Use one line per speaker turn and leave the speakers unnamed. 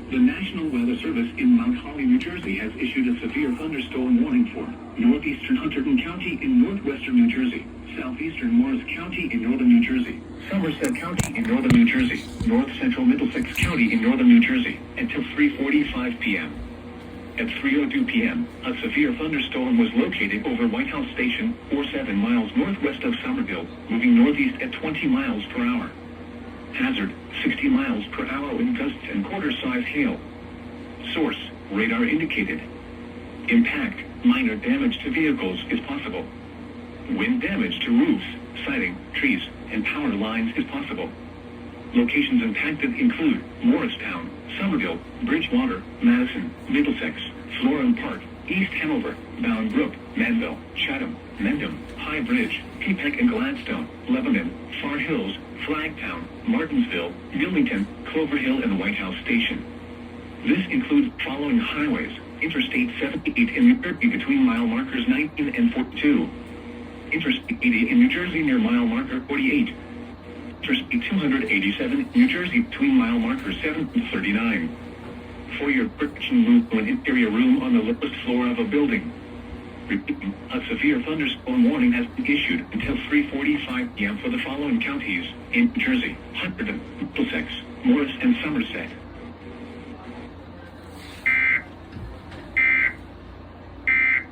The National Weather Service in Mount Holly, New Jersey has issued a severe thunderstorm warning for northeastern Hunterdon County in northwestern New Jersey, southeastern Morris County in northern New Jersey, Somerset County in northern New Jersey, north central Middlesex County in northern New Jersey, until 3:45 p.m. At 3:02 p.m., a severe thunderstorm was located over White House Station, 7 miles northwest of Somerville, moving northeast at 20 miles per hour. Hazard, 60 miles per hour wind gusts and quarter-size hail. Source, radar indicated. Impact, minor damage to vehicles is possible. Wind damage to roofs, siding, trees, and power lines is possible. Locations impacted include Morristown, Somerville, Bridgewater, Madison, Middlesex, Florham Park, East Hanover, Bound Brook, Manville, Chatham, Mendham, High Bridge, Peapack and Gladstone, Lebanon, Far Hills, Flagtown, Martinsville, Wilmington, Clover Hill and White House Station. This includes following highways: Interstate 78 in New Jersey between mile markers 19 and 42. Interstate 80 in New Jersey near mile marker 48. Interstate 287 in New Jersey between mile markers 7 and 39. For your protection, move to an interior room on the lowest floor of a building. Repeating, a severe thunderstorm warning has been issued until 3:45 p.m. for the following counties in New Jersey: Hunterdon, Middlesex, Morris and Somerset.